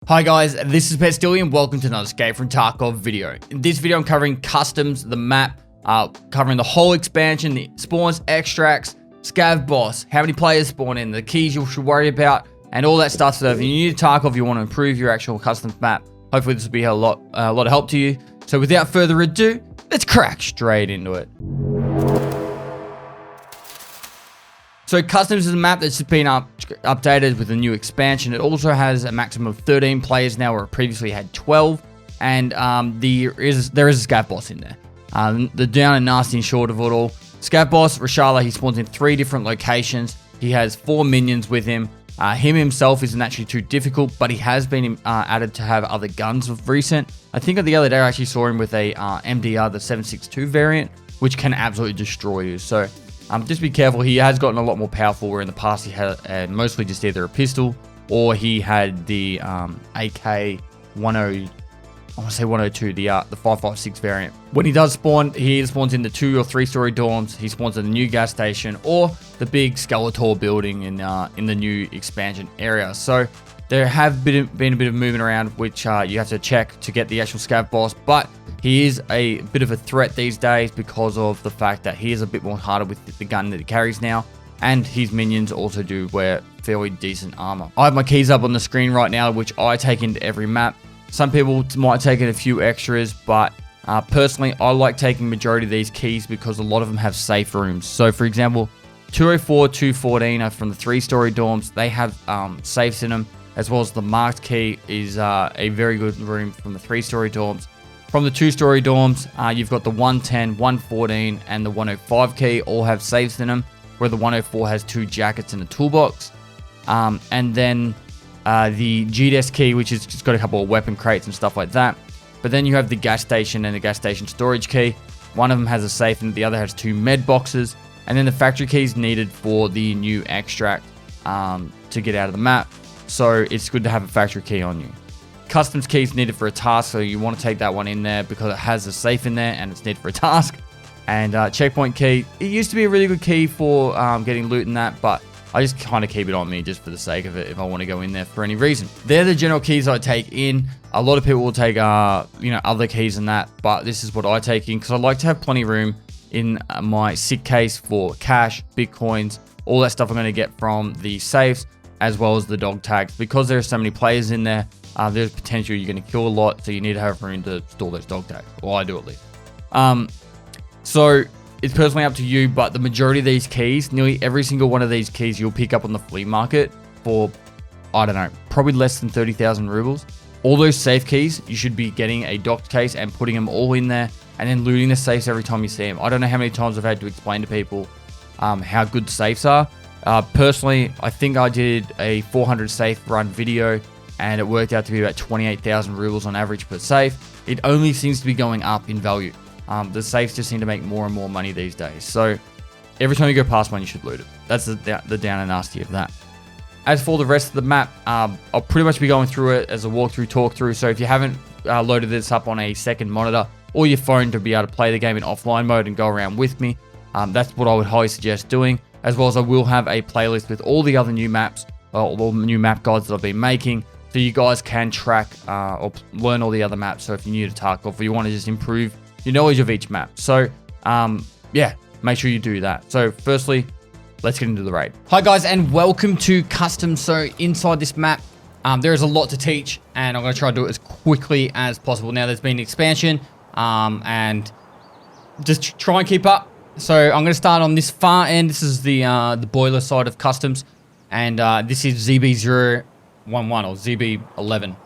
Hi guys, this is Pestily and welcome to another Escape from Tarkov video. In this video I'm covering customs, the map, covering the whole expansion, the spawns, extracts, scav boss, how many players spawn in, the keys you should worry about, and all that stuff. So if you're new to Tarkov, you want to improve your actual customs map, hopefully this will be a lot of help to you. So without further ado, let's crack straight into it. So Customs is a map that's just been updated with a new expansion. It also has a maximum of 13 players now, where it previously had 12. And there is a scav boss in there. The down and nasty and short of it all. Scav boss, Rashala, he spawns in 3 different locations. He has 4 minions with him. Him himself isn't actually too difficult, but he has been added to have other guns of recent. I think the other day I actually saw him with a MDR, the 7.62 variant, which can absolutely destroy you. So just be careful. He has gotten a lot more powerful, where in the past he had mostly just either a pistol or he had the AK 102, the 5.56 variant. When he does spawn, he spawns in the 2 or 3 story dorms. He spawns in the new gas station or the big skeletor building in the new expansion area. So there have been a bit of movement around, which you have to check to get the actual scav boss, but he is a bit of a threat these days because of the fact that he is a bit more harder with the gun that he carries now, and his minions also do wear fairly decent armor. I have my keys up on the screen right now, which I take into every map. Some people might take in a few extras, but personally, I like taking majority of these keys because a lot of them have safe rooms. So for example, 204, 214 are from the 3-story dorms. They have safes in them, as well as the marked key is a very good room from the 3-story dorms. From the 2-story dorms, you've got the 110, 114, and the 105 key all have safes in them, where the 104 has 2 jackets and a toolbox. And then the GDS key, which has just got a couple of weapon crates and stuff like that. But then you have the gas station and the gas station storage key. One of them has a safe and the other has 2 med boxes. And then the factory key is needed for the new extract to get out of the map. So it's good to have a factory key on you. Customs key is needed for a task, so you want to take that one in there because it has a safe in there and it's needed for a task. And checkpoint key, it used to be a really good key for getting loot in that, but I just kind of keep it on me just for the sake of it if I want to go in there for any reason. They're the general keys I take in. A lot of people will take other keys than that, but this is what I take in because I like to have plenty of room in my SIG case for cash, bitcoins, all that stuff I'm going to get from the safes, as well as the dog tags. Because there are so many players in there, there's potential you're going to kill a lot, so you need to have room to store those dog tags. Well, I do at least. So it's personally up to you, but the majority of these keys, nearly every single one of these keys, you'll pick up on the flea market for, I don't know, probably less than 30,000 rubles. All those safe keys, you should be getting a docked case and putting them all in there, and then looting the safes every time you see them. I don't know how many times I've had to explain to people how good safes are. Personally, I think I did a 400 safe run video, and it worked out to be about 28,000 rubles on average per safe. It only seems to be going up in value. The safes just seem to make more and more money these days. So every time you go past one, you should loot it. That's the down and nasty of that. As for the rest of the map, I'll pretty much be going through it as a walkthrough, talk through. So if you haven't loaded this up on a second monitor or your phone to be able to play the game in offline mode and go around with me, that's what I would highly suggest doing. As well as I will have a playlist with all the other new maps, all the new map guides that I've been making, so you guys can track or learn all the other maps. So if you're new to Tarkov or you want to just improve your knowledge of each map. So yeah, make sure you do that. So firstly, let's get into the raid. Hi guys, and welcome to Custom. So inside this map, there is a lot to teach, and I'm going to try to do it as quickly as possible. Now there's been an expansion, and just try and keep up. So I'm going to start on this far end. This is the boiler side of Customs, and this is ZB011 or ZB11.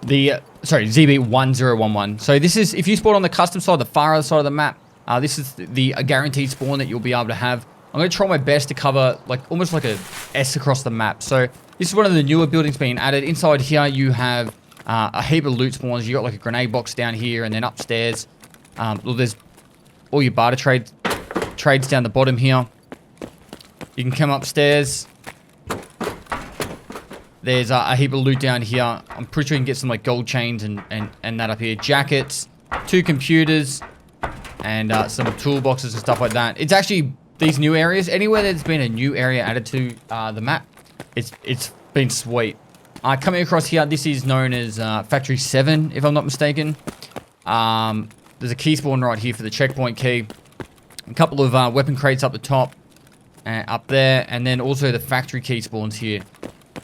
ZB1011. So this is, if you spawn on the custom side, the far other side of the map, this is the guaranteed spawn that you'll be able to have. I'm going to try my best to cover almost like a S across the map. So this is one of the newer buildings being added. Inside here you have a heap of loot spawns. You got like a grenade box down here, and then upstairs, there's all your barter trades down the bottom here. You can come upstairs. There's a heap of loot down here. I'm pretty sure you can get some like gold chains and that up here. Jackets, 2 computers, and some toolboxes and stuff like that. It's actually these new areas. Anywhere there's been a new area added to the map, it's been sweet. Coming across here, this is known as Factory 7, if I'm not mistaken. There's a key spawn right here for the checkpoint key. A couple of weapon crates up the top, up there, and then also the factory key spawns here.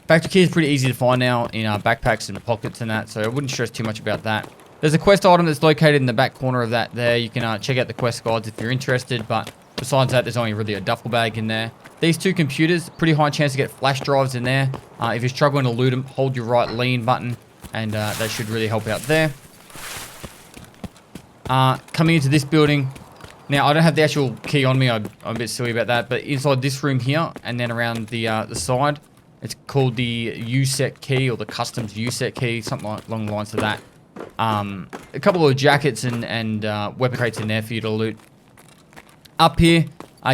Factory key is pretty easy to find now in backpacks and pockets and that, so I wouldn't stress too much about that. There's a quest item that's located in the back corner of that there. You can check out the quest guides if you're interested, but besides that, there's only really a duffel bag in there. These two computers, pretty high chance to get flash drives in there. If you're struggling to loot them, hold your right lean button, and that should really help out there. Coming into this building, now I don't have the actual key on me, I'm a bit silly about that, but inside this room here, and then around the side, it's called the U-set key, or the customs U-set key, something along the lines of that. A couple of jackets and weapon crates in there for you to loot. Up here,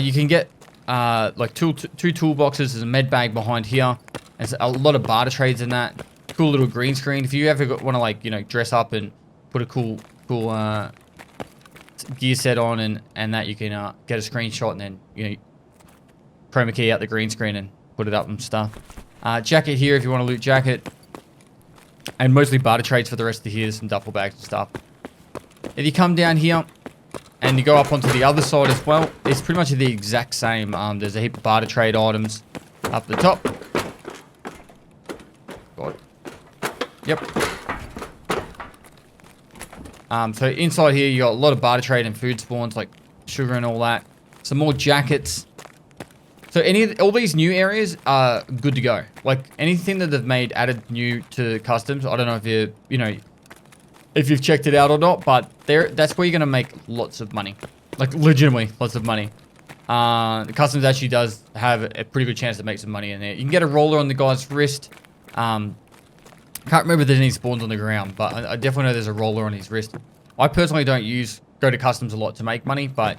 you can get like two toolboxes. There's a med bag behind here. There's a lot of barter trades in that. Cool little green screen. If you ever want to, like, you know, dress up and put a cool gear set on and that, you can get a screenshot and then, you know, chroma key out the green screen and put it up and stuff. Jacket here if you want to loot jacket. And mostly barter trades for the rest of here. Some duffel bags and stuff. If you come down here and you go up onto the other side as well, it's pretty much the exact same. There's a heap of barter trade items up the top. God. Yep. So inside here, you got a lot of barter trade and food spawns, like sugar and all that. Some more jackets. So all these new areas are good to go. Like anything that they've added new to customs. I don't know if you've checked it out or not, but that's where you're gonna make lots of money. Like legitimately lots of money. The customs actually does have a pretty good chance to make some money in there. You can get a roller on the guy's wrist. Can't remember if there's any spawns on the ground, but I definitely know there's a roller on his wrist. I personally don't go to customs a lot to make money, but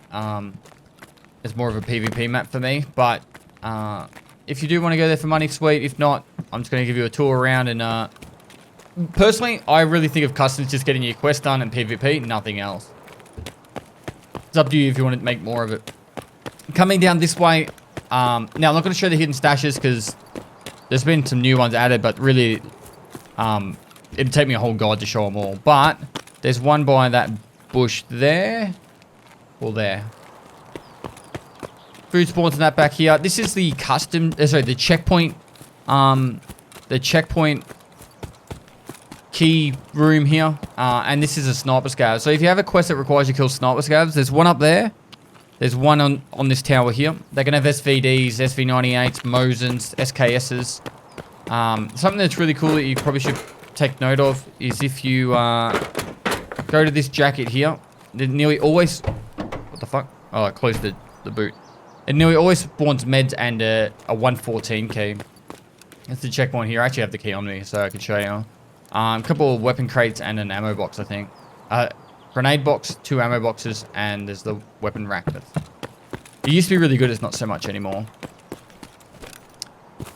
it's more of a PvP map for me. But if you do want to go there for money, sweet. If not, I'm just going to give you a tour around. And personally, I really think of customs just getting your quest done and PvP, nothing else. It's up to you if you want to make more of it. Coming down this way, now I'm not going to show the hidden stashes because there's been some new ones added, but really it'd take me a whole guide to show them all. But there's one by that bush there, or there. Food spawns in that back here. This is the the checkpoint key room here. And this is a sniper scav. So if you have a quest that requires you to kill sniper scavs, there's one up there. There's one on this tower here. They can have SVDs, SV98s, Mosins, SKSs. Something that's really cool that you probably should take note of is if you go to this jacket here, it nearly always... What the fuck? Oh, I closed the boot. It nearly always spawns meds and a 114 key. That's the checkpoint here. I actually have the key on me, so I can show you. A couple of weapon crates and an ammo box, I think. Grenade box, 2 ammo boxes, and there's the weapon rack. It used to be really good, it's not so much anymore.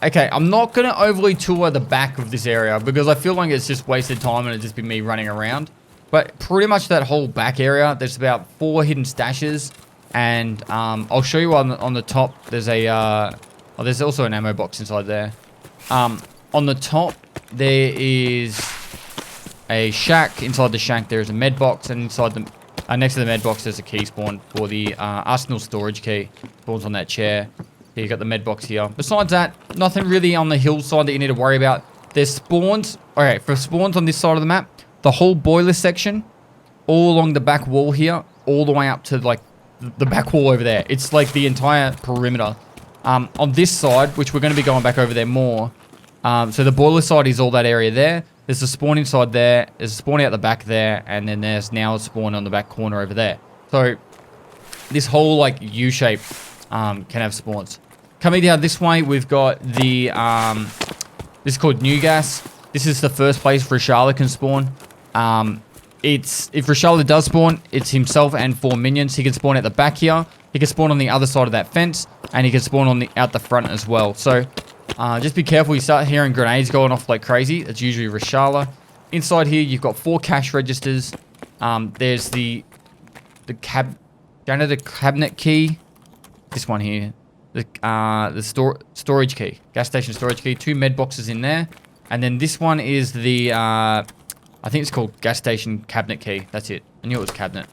Okay, I'm not going to overly tour the back of this area because I feel like it's just wasted time and it'd just be me running around. But pretty much that whole back area, there's about 4 hidden stashes. And I'll show you on the top, there's there's also an ammo box inside there. On the top, there is a shack. Inside the shack, there's a med box. And inside next to the med box, there's a key spawn for the arsenal storage key. Spawns on that chair. Here you got the med box here. Besides that, nothing really on the hillside that you need to worry about. There's spawns. Okay, for spawns on this side of the map, the whole boiler section, all along the back wall here, all the way up to like the back wall over there. It's like the entire perimeter. On this side, which we're going to be going back over there more. So the boiler side is all that area there. There's a spawn inside there. There's a spawn out the back there. And then there's now a spawn on the back corner over there. So this whole like U shape can have spawns. Coming down this way, we've got the this is called New Gas. This is the first place Rishala can spawn. If Rishala does spawn, it's himself and 4 minions. He can spawn at the back here. He can spawn on the other side of that fence, and he can spawn out the front as well. So just be careful. You start hearing grenades going off like crazy. It's usually Rishala. Inside here, you've got 4 cash registers. There's the janitor cabinet key. This one here. The storage key. Gas station storage key. 2 med boxes in there. And then this one is the, I think it's called gas station cabinet key. That's it. I knew it was cabinet.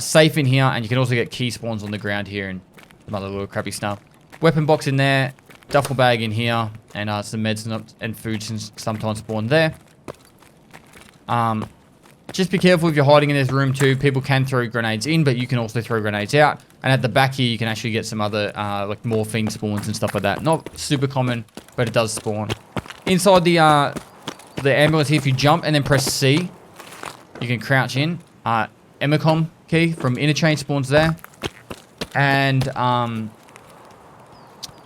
Safe in here, and you can also get key spawns on the ground here and some other little crappy stuff. Weapon box in there, duffel bag in here, and some meds and food sometimes spawn there. Just be careful if you're hiding in this room too. People can throw grenades in, but you can also throw grenades out. And at the back here, you can actually get some other like morphine spawns and stuff like that. Not super common, but it does spawn. Inside the ambulance here, if you jump and then press C, you can crouch in. Emicom key from interchange spawns there. And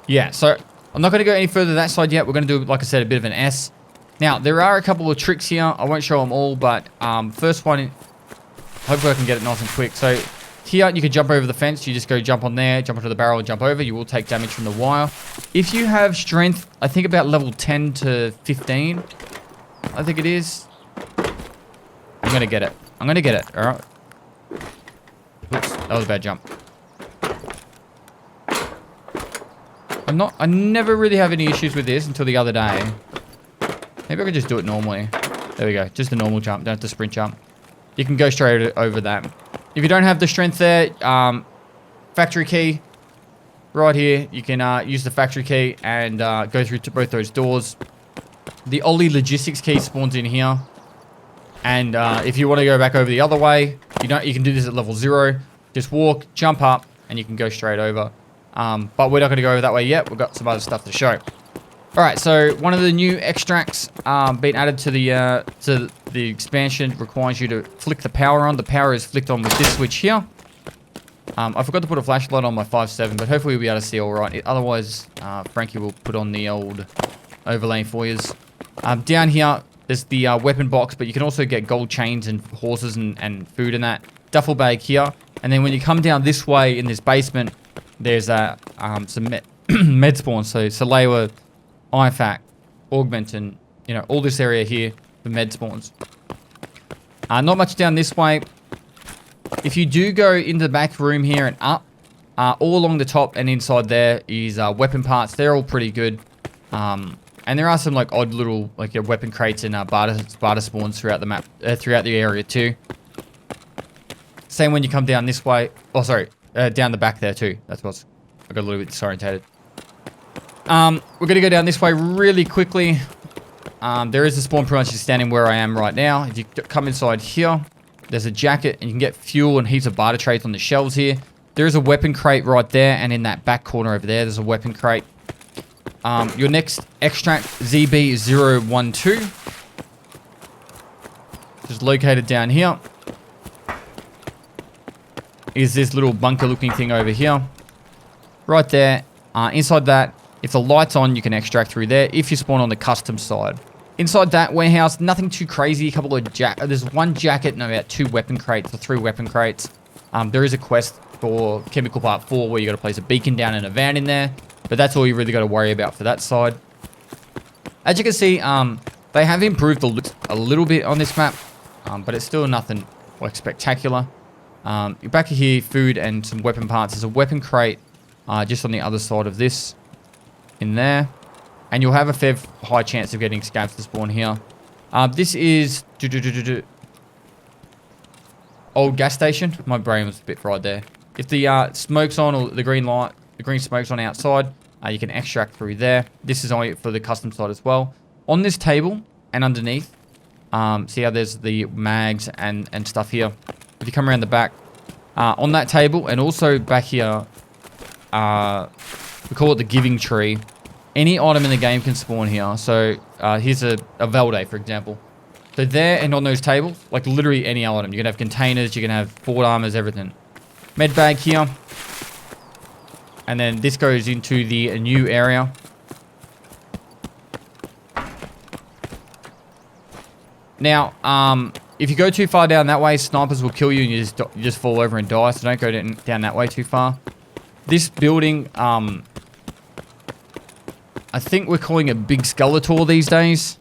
yeah, so I'm not going to go any further that side yet. We're going to do, like I said, a bit of an S. Now, there are a couple of tricks here. I won't show them all, but first one, hopefully I can get it nice and quick. So here, you can jump over the fence. You just go jump on there, jump onto the barrel, and jump over. You will take damage from the wire. If you have strength, I think about level 10 to 15, I think it is. I'm going to get it. I'm going to get it, all right? Oops, that was a bad jump. I never really have any issues with this until the other day. Maybe I could just do it normally. There we go. Just a normal jump. Don't have to sprint jump. You can go straight over that. If you don't have the strength there, factory key right here. You can use the factory key and go through to both those doors. The Ollie logistics key spawns in here. And if you want to go back over the other way, you can do this at level 0. Just walk, jump up, and you can go straight over. But we're not going to go over that way yet. We've got some other stuff to show. Alright, so one of the new extracts being added to the expansion requires you to flick the power on. The power is flicked on with this switch here. I forgot to put a flashlight on my 5.7, but hopefully we'll be able to see alright. Otherwise, Frankie will put on the old overlay for you. Down here, there's the weapon box, but you can also get gold chains and horses and food in that. Duffel bag here. And then when you come down this way in this basement, there's some med spawns. So Salewa, IFAC, Augment, and all this area here for med spawns. Not much down this way. If you do go into the back room here and up, all along the top and inside there is weapon parts. They're all pretty good. And there are some like odd little like weapon crates and barter spawns throughout the map, throughout the area too. Same when you come down this way. Oh, sorry, down the back there too. That's what's. I got a little bit disorientated. We're gonna go down this way really quickly. There is a spawn pretty much just standing where I am right now. If you come inside here, there's a jacket and you can get fuel and heaps of barter trays on the shelves here. There is a weapon crate right there, and in that back corner over there, there's a weapon crate. Your next extract, ZB012, just located down here, is this little bunker looking thing over here. Right there. Inside that, if the light's on, you can extract through there if you spawn on the custom side. Inside that warehouse, nothing too crazy. A couple of there's one jacket and about 2 weapon crates or 3 weapon crates. There is a quest for Chemical Part 4 where you got to place a beacon down and a van in there. But that's all you really got to worry about for that side. As you can see, they have improved the look a little bit on this map. But it's still nothing like spectacular. You're back here, food and some weapon parts. There's a weapon crate just on the other side of this. In there. And you'll have a fair high chance of getting scabs to spawn here. This is old gas station. My brain was a bit fried there. If the smoke's on or the green smoke's on outside, you can extract through there. This is only for the custom side as well. On this table and underneath, see how there's the mags and stuff here. If you come around the back, on that table and also back here, we call it the giving tree. Any item in the game can spawn here. So here's a Valde, for example. So there and on those tables, like literally any item. You can have containers, you can have forward armors, everything. Med bag here. And then this goes into the new area. Now, if you go too far down that way, snipers will kill you and you just fall over and die. So don't go down that way too far. This building, I think we're calling it Big Skeletor these days.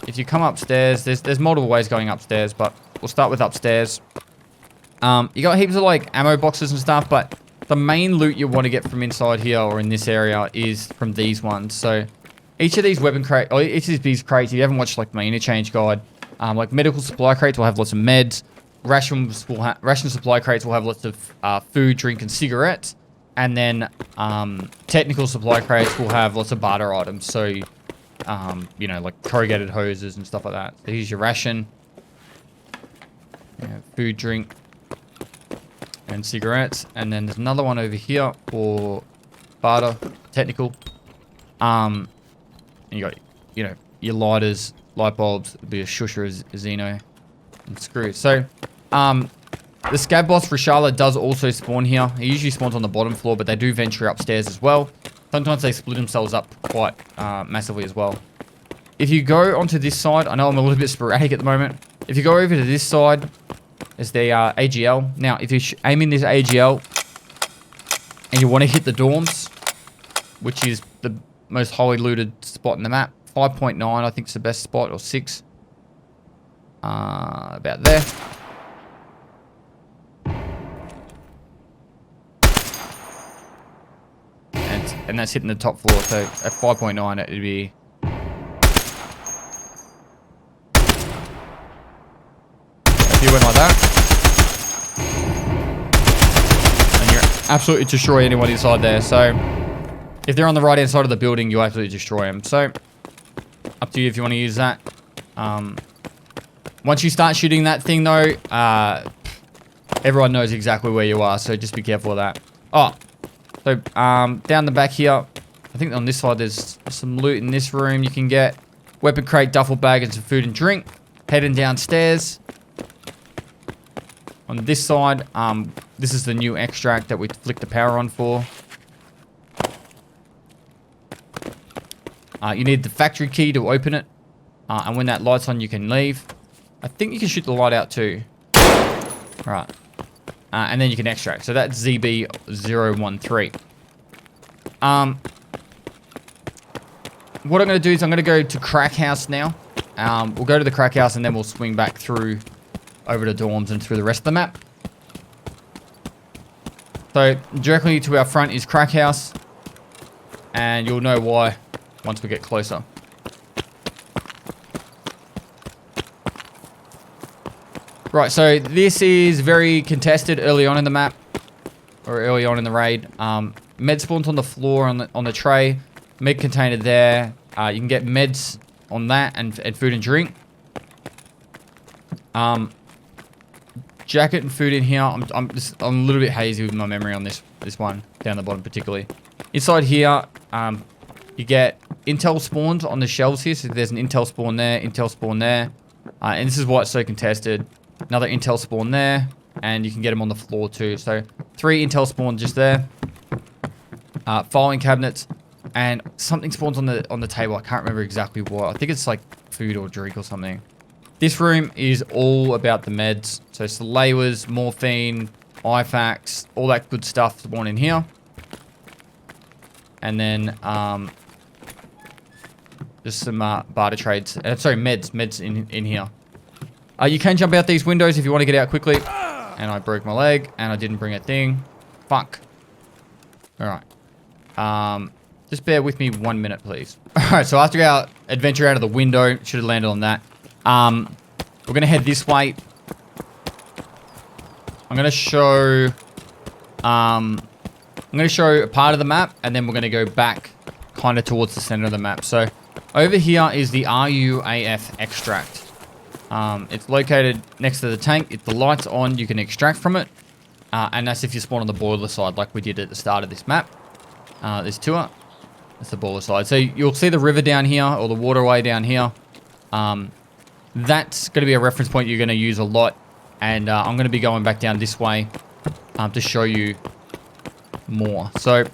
If you come upstairs, there's multiple ways going upstairs, but we'll start with upstairs. You got heaps of like ammo boxes and stuff, but the main loot you want to get from inside here or in this area is from these ones. So each of these weapon crates, or each of these crates, if you haven't watched like my interchange guide, like medical supply crates will have lots of meds. Ration supply crates will have lots of food, drink, and cigarettes. And then technical supply crates will have lots of barter items. So, you know, like corrugated hoses and stuff like that. So here's your ration. Yeah, food, drink, and cigarettes. And then there's another one over here for barter, technical. And you got, you know, your lighters, light bulbs, a bit of shusher, Xeno, and screws. So, the scab boss for Charlotte does also spawn here. He usually spawns on the bottom floor, but they do venture upstairs as well. Sometimes they split themselves up quite massively as well. If you go onto this side, I know I'm a little bit sporadic at the moment. If you go over to this side, is the AGL. Now, if you aim in this AGL and you want to hit the dorms, which is the most highly looted spot in the map, 5.9 I think is the best spot, or 6. About there. And that's hitting the top floor, so at 5.9 it'd be... If you went like that, and you're absolutely destroy anyone inside there. So if they're on the right hand side of the building, you absolutely destroy them. So up to you if you want to use that. Once you start shooting that thing though, everyone knows exactly where you are, so just be careful of that. Oh, so down the back here, I think on this side there's some loot in this room you can get. Weapon crate, duffel bag, and some food and drink. Heading downstairs. On this side, this is the new extract that we flicked the power on for. You need the factory key to open it. And when that light's on, you can leave. I think you can shoot the light out too. Right. And then you can extract. So that's ZB013. What I'm going to do is I'm going to go to Crack House now. We'll go to the Crack House and then we'll swing back through over to dorms and through the rest of the map. So directly to our front is Crack House. And you'll know why once we get closer. Right, so this is very contested early on in the map. Or early on in the raid. Med spawns on the floor on the tray. Med container there. You can get meds on that and food and drink. Jacket and food in here. I'm a little bit hazy with my memory on this one down the bottom particularly. Inside here, you get intel spawns on the shelves here. So there's an intel spawn there, intel spawn there, and this is why it's so contested. Another intel spawn there, and you can get them on the floor too. So 3 intel spawns just there. Filing cabinets, and something spawns on the table. I can't remember exactly what. I think it's like food or drink or something. This room is all about the meds. So Salewers, morphine, IFAX, all that good stuff spawn in here. And then just some barter trades. Sorry, meds in here. You can jump out these windows if you want to get out quickly. And I broke my leg, and I didn't bring a thing. Fuck. Alright. Just bear with me 1 minute, please. Alright, so after our adventure out of the window, should have landed on that. We're going to head this way. I'm going to show a part of the map, and then we're going to go back kind of towards the center of the map. So over here is the RUAF extract. It's located next to the tank. If the light's on, you can extract from it. And that's if you spawn on the boiler side like we did at the start of this map. There's 2. That's the boiler side. So you'll see the river down here, or the waterway down here. That's going to be a reference point you're going to use a lot. And I'm going to be going back down this way to show you more. So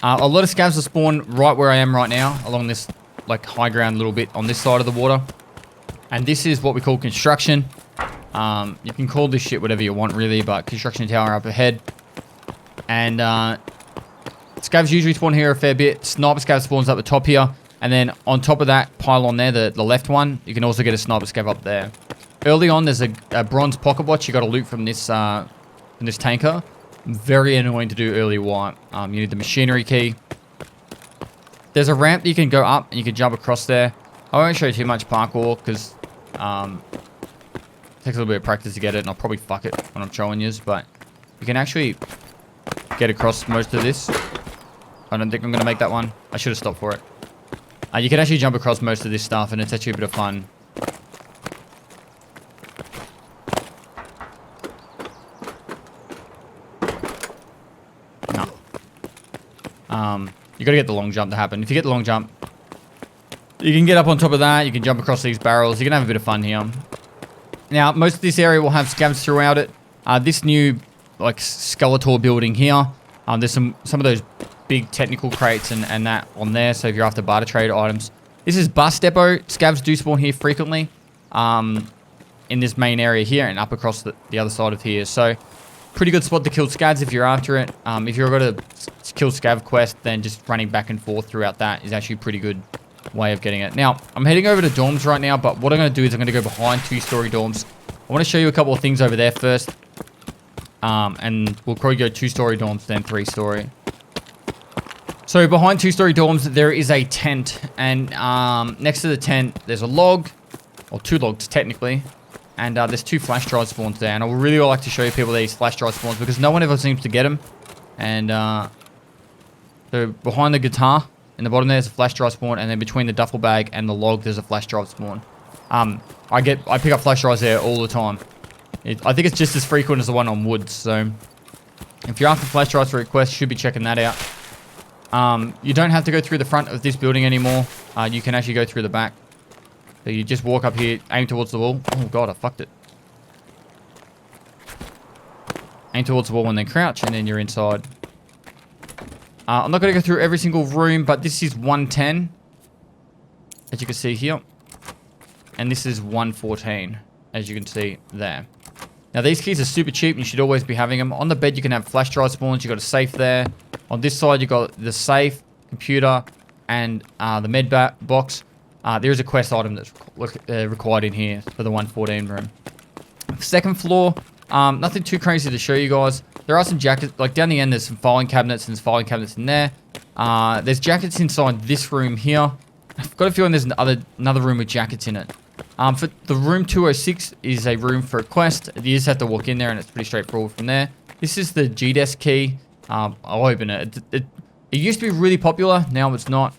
a lot of scavs will spawn right where I am right now, along this like high ground little bit on this side of the water. And this is what we call construction. You can call this shit whatever you want really, but construction tower up ahead. And scavs usually spawn here a fair bit. Sniper scav spawns up the top here. And then on top of that pylon there, the left one, you can also get a sniper scav up there. Early on, there's a bronze pocket watch you got to loot from this tanker. Very annoying to do early white. You need the machinery key. There's a ramp that you can go up and you can jump across there. I won't show you too much parkour because it takes a little bit of practice to get it, and I'll probably fuck it when I'm showing you, but you can actually get across most of this. I don't think I'm going to make that one. I should have stopped for it. You can actually jump across most of this stuff, and it's actually a bit of fun. No. You got to get the long jump to happen. If you get the long jump, you can get up on top of that. You can jump across these barrels. You can have a bit of fun here. Now, most of this area will have scavs throughout it. This new, like, skeletor building here, there's some of those big technical crates and that on there. So if you're after barter trade items, this is bus depot. Scavs do spawn here frequently, in this main area here and up across the other side of here. So pretty good spot to kill scavs if you're after it. If you've got a kill scav quest, then just running back and forth throughout that is actually a pretty good way of getting it. Now, I'm heading over to dorms right now, but what I'm going to do is I'm going to go behind 2-story dorms. I want to show you a couple of things over there first. And we'll probably go 2-story dorms, then 3-story. So behind 2-story dorms, there is a tent. And next to the tent, there's a log. Or 2 logs, technically. And there's 2 flash drive spawns there. And I would really like to show you people these flash drive spawns because no one ever seems to get them. And so behind the guitar, in the bottom there's a flash drive spawn, and then between the duffel bag and the log there's a flash drive spawn. I pick up flash drives there all the time. I think it's just as frequent as the one on woods, so if you're after flash drives for requests, you should be checking that out. You don't have to go through the front of this building anymore. You can actually go through the back. So you just walk up here, aim towards the wall. Oh god, I fucked it. Aim towards the wall and then crouch, and then you're inside. I'm not going to go through every single room, but this is 110, as you can see here. And this is 114, as you can see there. Now, these keys are super cheap, and you should always be having them. On the bed, you can have flash drive spawns. You've got a safe there. On this side, you've got the safe, computer, and the med box. There is a quest item that's required in here for the 114 room. Second floor, nothing too crazy to show you guys. There are some jackets, like down the end there's some filing cabinets and there's filing cabinets in there. There's jackets inside this room here. I've got a feeling there's another room with jackets in it. For the room 206 is a room for a quest. You just have to walk in there and it's pretty straightforward from there. This is the G-Desk key. I'll open it. It used to be really popular, now it's not.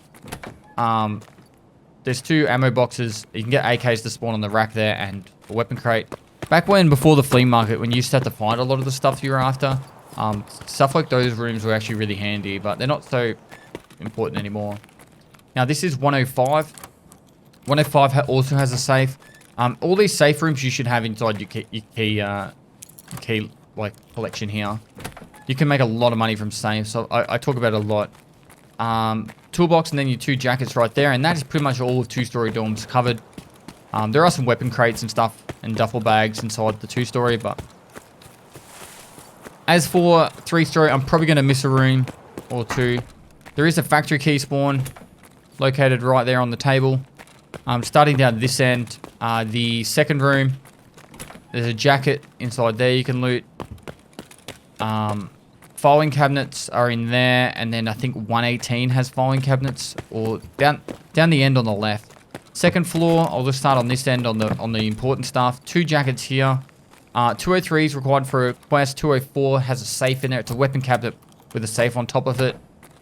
There's 2 ammo boxes. You can get AKs to spawn on the rack there and a weapon crate. Back before the flea market, when you used to have to find a lot of the stuff you were after, stuff like those rooms were actually really handy, but they're not so important anymore. Now, this is 105. 105 also has a safe. All these safe rooms you should have inside your key like collection here. You can make a lot of money from safes, so I talk about it a lot. Toolbox and then your 2 jackets right there, and that is pretty much all of 2-story dorms covered. There are some weapon crates and stuff and duffel bags inside the 2-story, but as for 3-story, I'm probably going to miss a room or 2. There is a factory key spawn located right there on the table. Starting down this end, the second room, there's a jacket inside there you can loot. Filing cabinets are in there, and then I think 118 has filing cabinets, or down the end on the left. Second floor, I'll just start on this end on the important stuff. 2 jackets here. 203 is required for a quest. 204 has a safe in there. It's a weapon cabinet with a safe on top of it.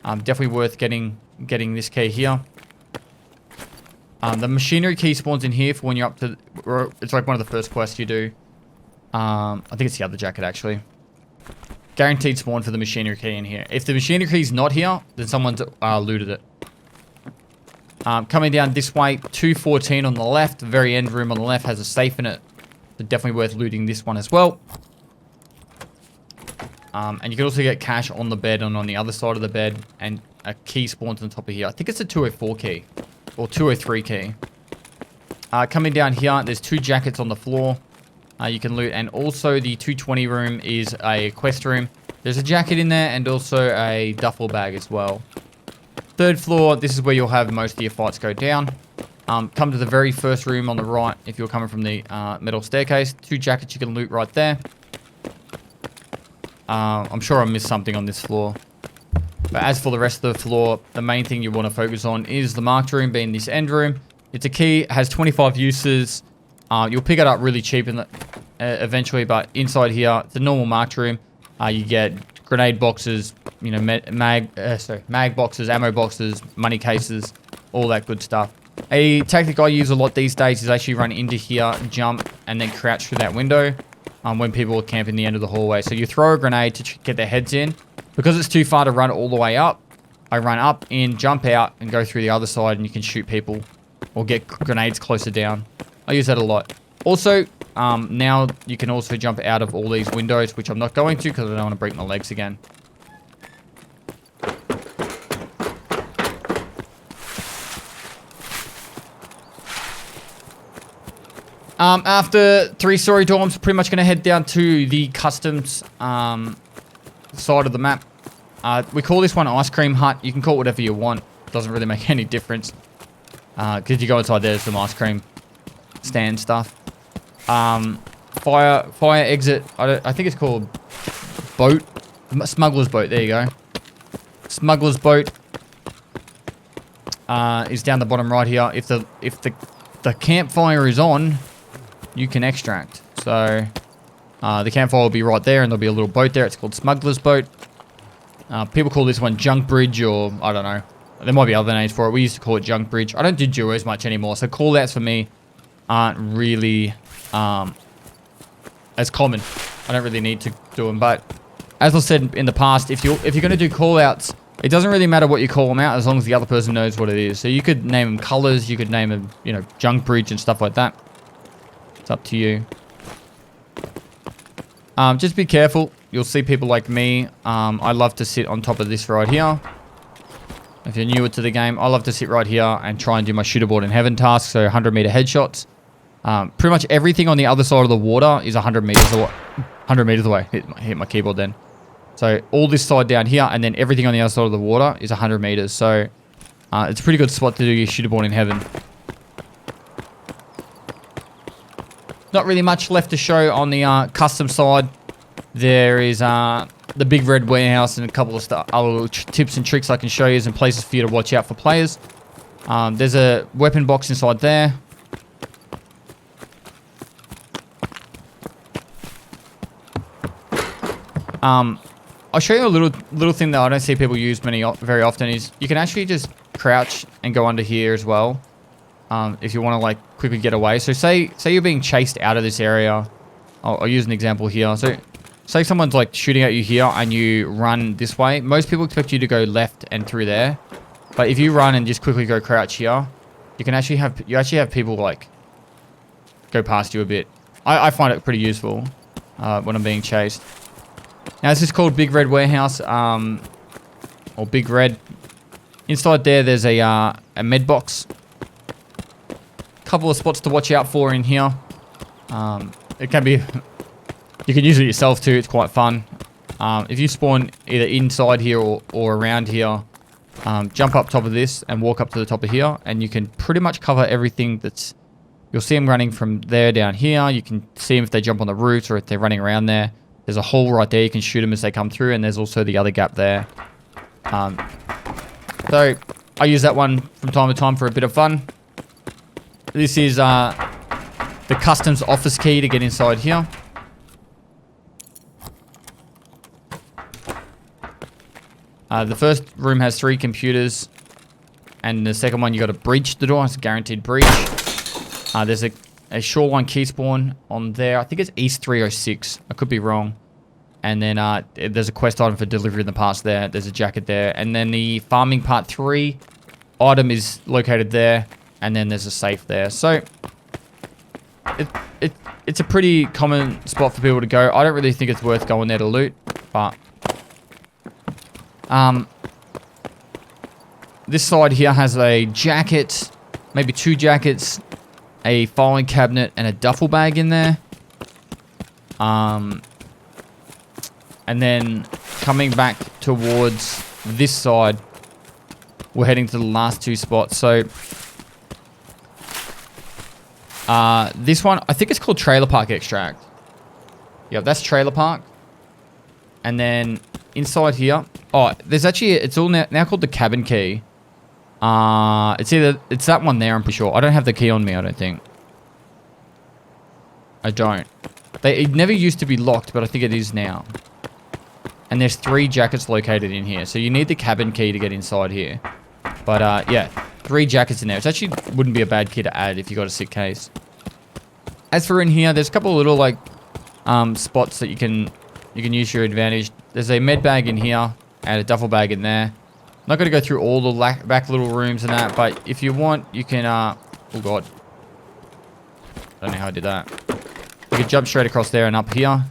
Definitely worth getting this key here. The machinery key spawns in here for when you're up to... It's like one of the first quests you do. I think it's the other jacket, actually. Guaranteed spawn for the machinery key in here. If the machinery key is not here, then someone's looted it. Coming down this way, 214 on the left. The very end room on the left has a safe in it. So definitely worth looting this one as well. And you can also get cash on the bed and on the other side of the bed. And a key spawns on top of here. I think it's a 204 key. Or 203 key. Coming down here, there's 2 jackets on the floor. You can loot. And also the 220 room is a quest room. There's a jacket in there and also a duffel bag as well. Third floor, this is where you'll have most of your fights go down. Come to the very first room on the right if you're coming from the metal staircase. 2 jackets you can loot right there. I'm sure I missed something on this floor. But as for the rest of the floor, the main thing you want to focus on is the marked room, being this end room. It's a key, it has 25 uses. You'll pick it up really cheap eventually, but inside here, it's a normal marked room. You get grenade boxes, you know, mag boxes, ammo boxes, money cases, all that good stuff. A tactic I use a lot these days is actually run into here, jump, and then crouch through that window when people are camping the end of the hallway. So you throw a grenade to get their heads in. Because it's too far to run all the way up, I run up, in, jump out, and go through the other side, and you can shoot people or get grenades closer down. I use that a lot. Also, now you can also jump out of all these windows, which I'm not going to because I don't want to break my legs again. After 3-story dorms, pretty much going to head down to the customs side of the map. We call this one Ice Cream Hut. You can call it whatever you want. Doesn't really make any difference. Because you go inside, there's some ice cream stand stuff. Fire exit. I think it's called boat. Smuggler's boat. There you go. Smuggler's boat is down the bottom right here. If the campfire is on, you can extract. So the campfire will be right there, and there'll be a little boat there. It's called Smuggler's boat. People call this one Junk Bridge, or I don't know. There might be other names for it. We used to call it Junk Bridge. I don't do duos much anymore, so call-outs for me aren't really as common. I don't really need to do them. But as I said in the past, if you're going to do call-outs, it doesn't really matter what you call them out as long as the other person knows what it is. So you could name them colors, you could name them, you know, Junk Bridge and stuff like that. It's up to you. Just be careful. You'll see people like me. I love to sit on top of this right here. If you're newer to the game, I love to sit right here and try and do my shooterboard in heaven tasks, so 100-meter headshots. Pretty much everything on the other side of the water is 100 meters away. 100 meters away. Hit my keyboard then. So all this side down here, and then everything on the other side of the water is 100 meters. So it's a pretty good spot to do your shooterboard in heaven. Not really much left to show on the custom side. There is the big red warehouse and a couple of other little tips and tricks I can show you and places for you to watch out for players. There's a weapon box inside there. I'll show you a little thing that I don't see people use very often is you can actually just crouch and go under here as well. If you want to like quickly get away. So say you're being chased out of this area. I'll use an example here. So say someone's like shooting at you here and you run this way. Most people expect you to go left and through there. But if you run and just quickly go crouch here, you actually have people like go past you a bit. I find it pretty useful when I'm being chased. Now this is called Big Red Warehouse, or Big Red. Inside there's a med box. Couple of spots to watch out for in here. It can be, you can use it yourself too. It's quite fun. If you spawn either inside here or around here, jump up top of this and walk up to the top of here, and you can pretty much cover everything that's. You'll see them running from there down here. You can see them if they jump on the roofs or if they're running around there. There's a hole right there. You can shoot them as they come through, and there's also the other gap there. So I use that one from time to time for a bit of fun. This is the customs office key to get inside here. The first room has 3 computers, and the second one you got to breach the door. It's a guaranteed breach. There's a shoreline key spawn on there. I think it's East 306. I could be wrong. And then there's a quest item for delivery in the past there. There's a jacket there. And then the farming part 3 item is located there. And then there's a safe there. So it's a pretty common spot for people to go. I don't really think it's worth going there to loot. But this side here has a jacket. Maybe 2 jackets. A filing cabinet and a duffel bag in there. And then coming back towards this side, we're heading to the last 2 spots. So this one, I think it's called Trailer Park Extract. Yeah, that's Trailer Park. And then inside here, oh, there's actually, it's all now called the cabin key. It's that one there, I'm pretty sure. I don't have the key on me, I don't think. I don't. It never used to be locked, but I think it is now. And there's 3 jackets located in here. So you need the cabin key to get inside here. But yeah, 3 jackets in there. It actually wouldn't be a bad key to add if you got a sick case. As for in here, there's a couple of little like spots that you can use your advantage. There's a med bag in here and a duffel bag in there. I'm not going to go through all the back little rooms and that, but if you want, you can, oh god. I don't know how I did that. You can jump straight across there and up here.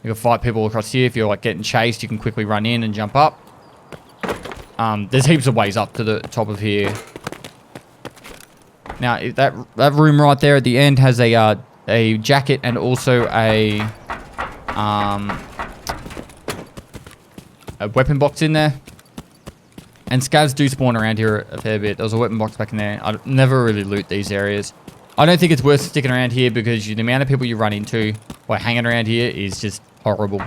You can fight people across here. If you're like getting chased, you can quickly run in and jump up. There's heaps of ways up to the top of here. Now, that room right there at the end has a jacket and also a weapon box in there. And scavs do spawn around here a fair bit. There was a weapon box back in there. I never really loot these areas. I don't think it's worth sticking around here because the amount of people you run into by hanging around here is just horrible.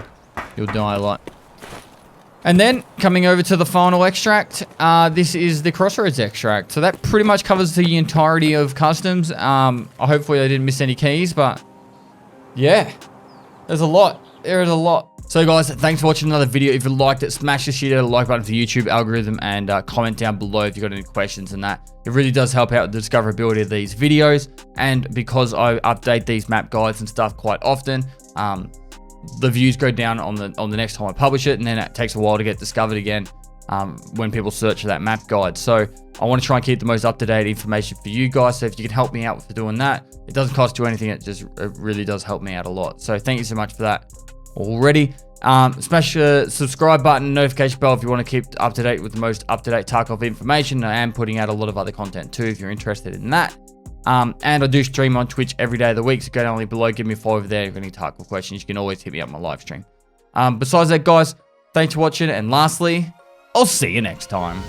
You'll die a lot. And then, coming over to the final extract, this is the Crossroads extract. So that pretty much covers the entirety of customs. Hopefully I didn't miss any keys, but yeah, there's a lot. There is a lot. So guys, thanks for watching another video. If you liked it, smash the shit out of the like button for the YouTube algorithm and comment down below if you've got any questions and that. It really does help out the discoverability of these videos. And because I update these map guides and stuff quite often, the views go down on the next time I publish it, and then it takes a while to get discovered again when people search for that map guide. So I want to try and keep the most up-to-date information for you guys. So if you can help me out for doing that, it doesn't cost you anything. It really does help me out a lot. So thank you so much for that already. Smash the subscribe button, notification bell if you want to keep up to date with the most up-to-date Tarkov information. I am putting out a lot of other content too if you're interested in that. And I do stream on Twitch every day of the week, so go down below, give me a follow over there. If you have any Tarkov questions, you can always hit me up on my live stream. Besides that, guys, thanks for watching, and lastly, I'll see you next time.